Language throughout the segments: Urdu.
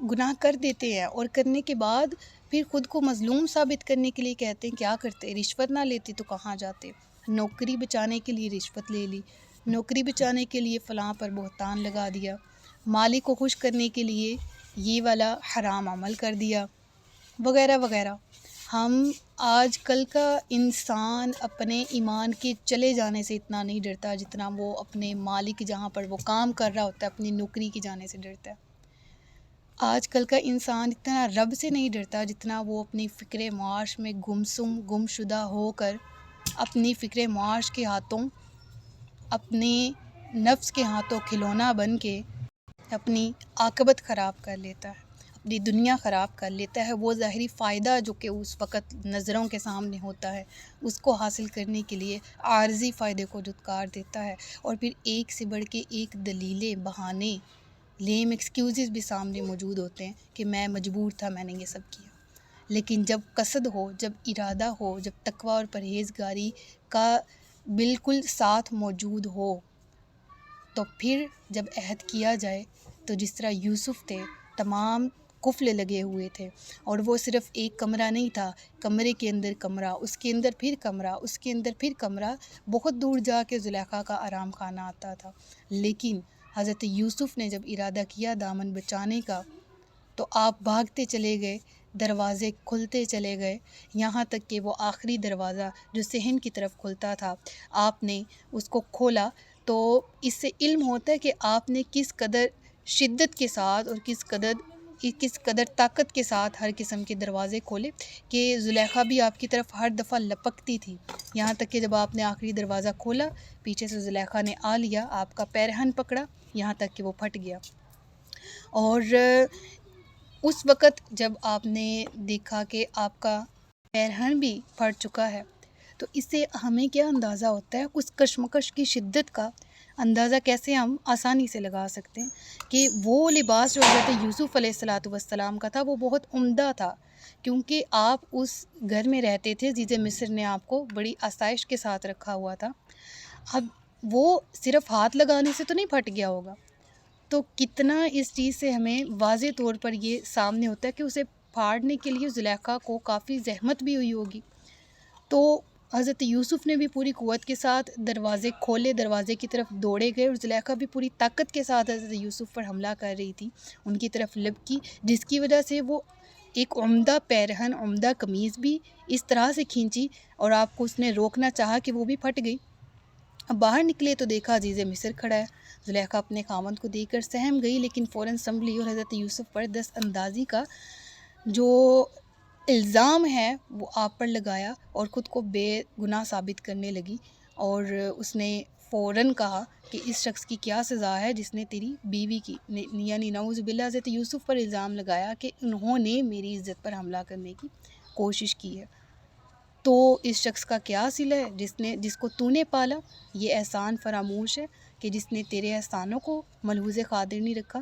گناہ کر دیتے ہیں اور کرنے کے بعد پھر خود کو مظلوم ثابت کرنے کے لیے کہتے ہیں کیا کرتے، رشوت نہ لیتے تو کہاں جاتے، نوکری بچانے کے لیے رشوت لے لی، نوکری بچانے کے لیے فلاں پر بہتان لگا دیا، مالک کو خوش کرنے کے لیے یہ والا حرام عمل کر دیا، وغیرہ وغیرہ۔ ہم آج کل کا انسان اپنے ایمان کے چلے جانے سے اتنا نہیں ڈرتا جتنا وہ اپنے مالک جہاں پر وہ کام کر رہا ہوتا ہے اپنی نوکری کی جانے سے ڈرتا ہے۔ آج کل کا انسان اتنا رب سے نہیں ڈرتا جتنا وہ اپنی فکر معاش میں گم شدہ ہو کر اپنی فکر معاش کے ہاتھوں، اپنے نفس کے ہاتھوں کھلونا بن کے اپنی عاقبت خراب کر لیتا ہے، اپنی دنیا خراب کر لیتا ہے۔ وہ ظاہری فائدہ جو کہ اس وقت نظروں کے سامنے ہوتا ہے اس کو حاصل کرنے کے لیے عارضی فائدے کو دھتکار دیتا ہے، اور پھر ایک سے بڑھ کے ایک دلیلیں، بہانے، لیم ایکسکیوزز بھی سامنے موجود ہوتے ہیں کہ میں مجبور تھا، میں نے یہ سب کیا۔ لیکن جب قصد ہو، جب ارادہ ہو، جب تقوی اور پرہیزگاری کا بالکل ساتھ موجود ہو، تو پھر جب عہد کیا جائے تو جس طرح یوسف تھے، تمام قفل لگے ہوئے تھے، اور وہ صرف ایک کمرہ نہیں تھا، کمرے کے اندر کمرہ، اس کے اندر پھر کمرہ، اس کے اندر پھر کمرہ، بہت دور جا کے زلیخا کا آرام خانہ آتا تھا۔ لیکن حضرت یوسف نے جب ارادہ کیا دامن بچانے کا تو آپ بھاگتے چلے گئے، دروازے کھلتے چلے گئے، یہاں تک کہ وہ آخری دروازہ جو صحن کی طرف کھلتا تھا آپ نے اس کو کھولا، تو اس سے علم ہوتا ہے کہ آپ نے کس قدر شدت کے ساتھ اور کس قدر طاقت کے ساتھ ہر قسم کے دروازے کھولے، کہ زلیخا بھی آپ کی طرف ہر دفعہ لپکتی تھی، یہاں تک کہ جب آپ نے آخری دروازہ کھولا پیچھے سے زلیخا نے آ لیا، آپ کا پیرہن پکڑا، یہاں تک کہ وہ پھٹ گیا۔ اور اس وقت جب آپ نے دیکھا کہ آپ کا پیرہن بھی پھٹ چکا ہے، تو اس سے ہمیں کیا اندازہ ہوتا ہے، اس کشمکش کی شدت کا اندازہ کیسے ہم آسانی سے لگا سکتے ہیں کہ وہ لباس جو حضرت یوسف علیہ السلام کا تھا وہ بہت عمدہ تھا، کیونکہ آپ اس گھر میں رہتے تھے، عزیز مصر نے آپ کو بڑی آسائش کے ساتھ رکھا ہوا تھا۔ اب وہ صرف ہاتھ لگانے سے تو نہیں پھٹ گیا ہوگا، تو کتنا اس چیز سے ہمیں واضح طور پر یہ سامنے ہوتا ہے کہ اسے پھاڑنے کے لیے زلیخا کو کافی زحمت بھی ہوئی ہوگی۔ تو حضرت یوسف نے بھی پوری قوت کے ساتھ دروازے کھولے، دروازے کی طرف دوڑے گئے، اور زلیخا بھی پوری طاقت کے ساتھ حضرت یوسف پر حملہ کر رہی تھی، ان کی طرف لپکی، جس کی وجہ سے وہ ایک عمدہ پیرہن، عمدہ قمیض بھی اس طرح سے کھینچی، اور آپ کو اس نے روکنا چاہا کہ وہ بھی پھٹ گئی۔ اب باہر نکلے تو دیکھا عزیز مصر کھڑا ہے، زلیخا اپنے خاوند کو دیکھ کر سہم گئی، لیکن فوراً سنبھلی اور حضرت یوسف پر دست اندازی کا جو الزام ہے وہ آپ پر لگایا اور خود کو بے گناہ ثابت کرنے لگی، اور اس نے فوراً کہا کہ اس شخص کی کیا سزا ہے جس نے تیری بیوی کی، یعنی نعوذ باللہ حضرت یوسف پر الزام لگایا کہ انہوں نے میری عزت پر حملہ کرنے کی کوشش کی ہے، تو اس شخص کا کیا صلہ ہے جس کو تو نے پالا، یہ احسان فراموش ہے کہ جس نے تیرے احسانوں کو ملحوظ خاطر نہیں رکھا۔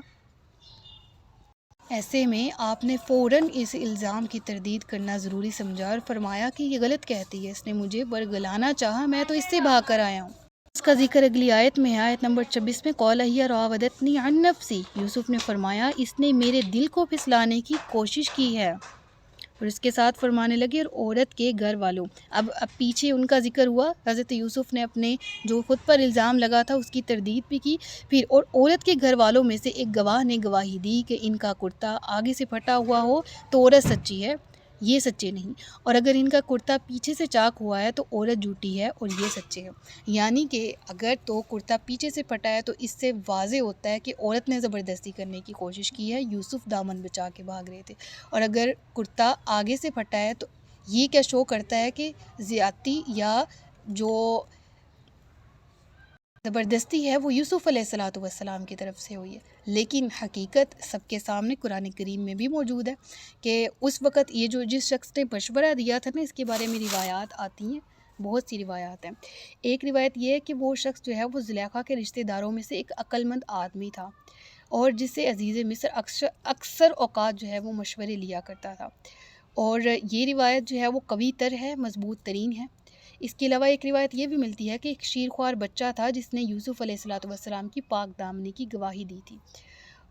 ایسے میں آپ نے فوراً اس الزام کی تردید کرنا ضروری سمجھا اور فرمایا کہ یہ غلط کہتی ہے، اس نے مجھے برگلانا چاہا، میں تو اس سے بھاگ کر آیا ہوں۔ اس کا ذکر اگلی آیت میں ہے، آیت نمبر 26 میں، قَالَ هِيَ رَاوَدَتْنِی عَن نَفْسِی، یوسف نے فرمایا اس نے میرے دل کو پھسلانے کی کوشش کی ہے، اور اس کے ساتھ فرمانے لگے اور عورت کے گھر والوں، اب پیچھے ان کا ذکر ہوا، حضرت یوسف نے اپنے جو خود پر الزام لگا تھا اس کی تردید بھی کی، پھر اور عورت کے گھر والوں میں سے ایک گواہ نے گواہی دی کہ ان کا کرتا آگے سے پھٹا ہوا ہو تو عورت سچی ہے، یہ سچے نہیں، اور اگر ان کا کرتا پیچھے سے چاک ہوا ہے تو عورت جھوٹی ہے اور یہ سچے ہے۔ یعنی کہ اگر تو کرتا پیچھے سے پھٹا ہے تو اس سے واضح ہوتا ہے کہ عورت نے زبردستی کرنے کی کوشش کی ہے، یوسف دامن بچا کے بھاگ رہے تھے، اور اگر کرتا آگے سے پھٹا ہے تو یہ کیا شو کرتا ہے کہ زیادتی یا جو زبردستی ہے وہ یوسف علیہ السلام کی طرف سے ہوئی ہے۔ لیکن حقیقت سب کے سامنے قرآن کریم میں بھی موجود ہے کہ اس وقت یہ جس شخص نے مشورہ دیا تھا نا، اس کے بارے میں روایات آتی ہیں، بہت سی روایات ہیں۔ ایک روایت یہ ہے کہ وہ شخص جو ہے وہ زلیخا کے رشتہ داروں میں سے ایک عقل مند آدمی تھا، اور جس سے عزیز مصر اکثر اوقات جو ہے وہ مشورے لیا کرتا تھا، اور یہ روایت جو ہے وہ قوی تر ہے، مضبوط ترین ہے۔ اس کے علاوہ ایک روایت یہ بھی ملتی ہے کہ ایک شیرخوار بچہ تھا جس نے یوسف علیہ السلام کی پاک دامنی کی گواہی دی تھی،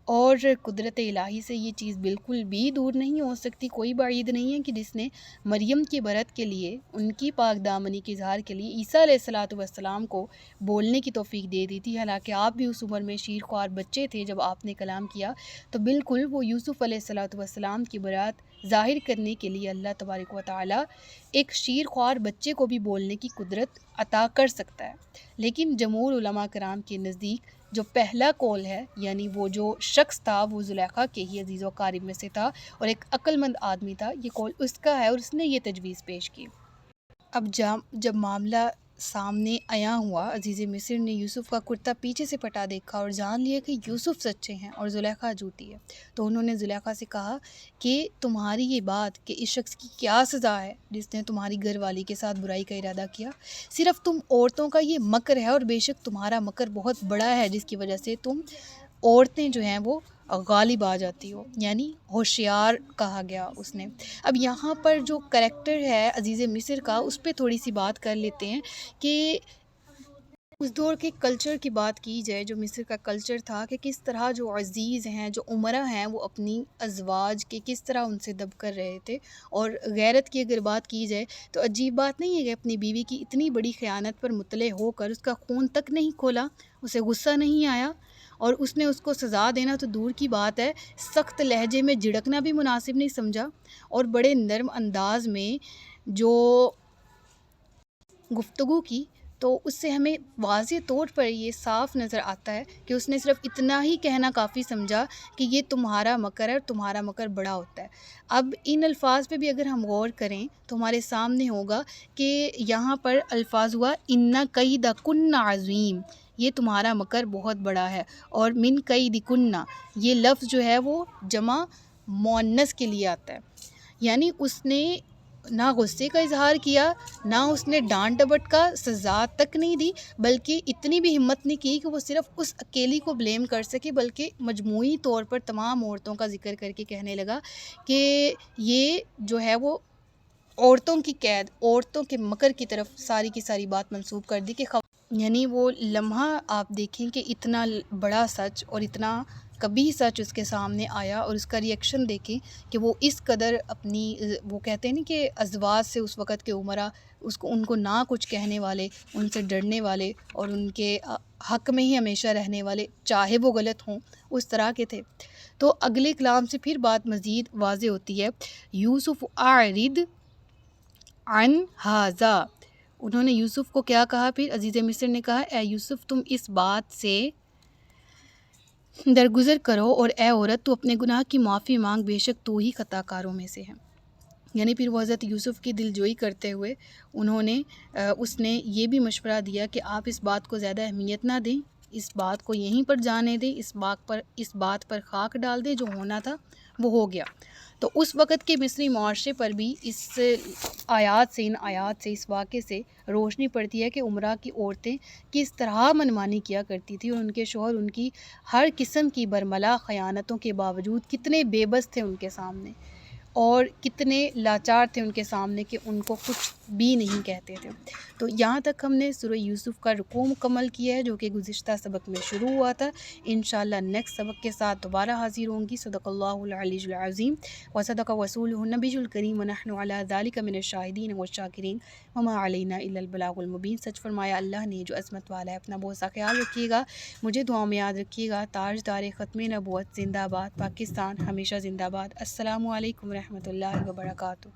اور قدرت الہی سے یہ چیز بالکل بھی دور نہیں ہو سکتی، کوئی بعید نہیں ہے کہ جس نے مریم کی برت کے لیے، ان کی پاک دامنی کے اظہار کے لیے عیسیٰ علیہ الصلوۃ والسلام کو بولنے کی توفیق دے دی تھی، حالانکہ آپ بھی اس عمر میں شیر خوار بچے تھے جب آپ نے کلام کیا، تو بالکل وہ یوسف علیہ الصلوۃ والسلام کی برات ظاہر کرنے کے لیے اللہ تبارک و تعالیٰ ایک شیر خوار بچے کو بھی بولنے کی قدرت عطا کر سکتا ہے۔ لیکن جمہور علماء کرام کے نزدیک جو پہلا قول ہے، یعنی وہ جو شخص تھا وہ زلیخا کے ہی عزیز و اقارب میں سے تھا اور ایک عقل مند آدمی تھا، یہ قول اس کا ہے اور اس نے یہ تجویز پیش کی۔ اب جب معاملہ سامنے آیا ہوا، عزیز مصر نے یوسف کا کرتا پیچھے سے پھٹا دیکھا اور جان لیا کہ یوسف سچے ہیں اور زلیخا جھوٹی ہے، تو انہوں نے زلیخا سے کہا کہ تمہاری یہ بات کہ اس شخص کی کیا سزا ہے جس نے تمہاری گھر والی کے ساتھ برائی کا ارادہ کیا، صرف تم عورتوں کا یہ مکر ہے اور بے شک تمہارا مکر بہت بڑا ہے جس کی وجہ سے تم عورتیں جو ہیں وہ غالب آ جاتی ہو، یعنی ہوشیار کہا گیا اس نے۔ اب یہاں پر جو کریکٹر ہے عزیز مصر کا، اس پہ تھوڑی سی بات کر لیتے ہیں کہ اس دور کے کلچر کی بات کی جائے، جو مصر کا کلچر تھا کہ کس طرح جو عزیز ہیں، جو عمرہ ہیں، وہ اپنی ازواج کے کس طرح ان سے دب کر رہے تھے، اور غیرت کی اگر بات کی جائے تو عجیب بات نہیں ہے کہ اپنی بیوی کی اتنی بڑی خیانت پر مطلع ہو کر اس کا خون تک نہیں کھولا، اسے غصہ نہیں آیا، اور اس نے اس کو سزا دینا تو دور کی بات ہے، سخت لہجے میں جھڑکنا بھی مناسب نہیں سمجھا، اور بڑے نرم انداز میں جو گفتگو کی، تو اس سے ہمیں واضح طور پر یہ صاف نظر آتا ہے کہ اس نے صرف اتنا ہی کہنا کافی سمجھا کہ یہ تمہارا مکر ہے اور تمہارا مکر بڑا ہوتا ہے۔ اب ان الفاظ پہ بھی اگر ہم غور کریں تو ہمارے سامنے ہوگا کہ یہاں پر الفاظ ہوا ان کیدکن عظیم، یہ تمہارا مکر بہت بڑا ہے، اور من کیدکن یہ لفظ جو ہے وہ جمع مؤنث کے لیے آتا ہے، یعنی اس نے نہ غصے کا اظہار کیا، نہ اس نے ڈانٹ ڈپٹ کا سزا تک نہیں دی، بلکہ اتنی بھی ہمت نہیں کی کہ وہ صرف اس اکیلی کو بلیم کر سکے، بلکہ مجموعی طور پر تمام عورتوں کا ذکر کر کے کہنے لگا کہ یہ جو ہے وہ عورتوں کی قید، عورتوں کے مکر کی طرف ساری کی ساری بات منسوب کر دی کہ یعنی وہ لمحہ آپ دیکھیں کہ اتنا بڑا سچ اور اتنا کبھی سچ اس کے سامنے آیا، اور اس کا ریئیکشن دیکھیں کہ وہ اس قدر اپنی، وہ کہتے ہیں نا کہ ازواج سے اس وقت کے عمرہ ان کو نہ کچھ کہنے والے، ان سے ڈرنے والے اور ان کے حق میں ہی ہمیشہ رہنے والے چاہے وہ غلط ہوں، اس طرح کے تھے۔ تو اگلے کلام سے پھر بات مزید واضح ہوتی ہے، یوسف اعرض عن ھذا، انہوں نے یوسف کو کیا کہا؟ پھر عزیز مصر نے کہا اے یوسف تم اس بات سے درگزر کرو، اور اے عورت تو اپنے گناہ کی معافی مانگ، بے شک تو ہی خطا کاروں میں سے ہے۔ یعنی پھر وہ حضرت یوسف کی دل جوئی کرتے ہوئے اس نے یہ بھی مشورہ دیا کہ آپ اس بات کو زیادہ اہمیت نہ دیں، اس بات کو یہیں پر جانے دیں، اس بات پر خاک ڈال دیں، جو ہونا تھا وہ ہو گیا۔ تو اس وقت کے مصری معاشرے پر بھی ان آیات سے، اس واقعے سے روشنی پڑتی ہے کہ عمرہ کی عورتیں کس طرح منمانی کیا کرتی تھی، اور ان کے شوہر ان کی ہر قسم کی برملا خیانتوں کے باوجود کتنے بے بس تھے ان کے سامنے، اور کتنے لاچار تھے ان کے سامنے کہ ان کو کچھ بھی نہیں کہتے تھے۔ تو یہاں تک ہم نے سورہ یوسف کا رکوع مکمل کیا ہے، جو کہ گزشتہ سبق میں شروع ہوا تھا۔ انشاءاللہ نیکسٹ سبق کے ساتھ دوبارہ حاضر ہوں گی۔ صدق اللہ العلی العظیم و صدق رسولہ النبی الکریم ونحن علی ذلک من الشاہدین والشاکرین وما علینا الا البلاغ المبین۔ سچ فرمایا اللہ نے جو عظمت والا ہے، اپنا بہت سا خیال رکھیے گا، مجھے دعاؤں میں یاد رکھیے گا۔ تاجدار ختم نبوت زندہ باد، پاکستان ہمیشہ زندہ باد۔ السلام علیکم ورحمۃ اللہ وبرکاتہ۔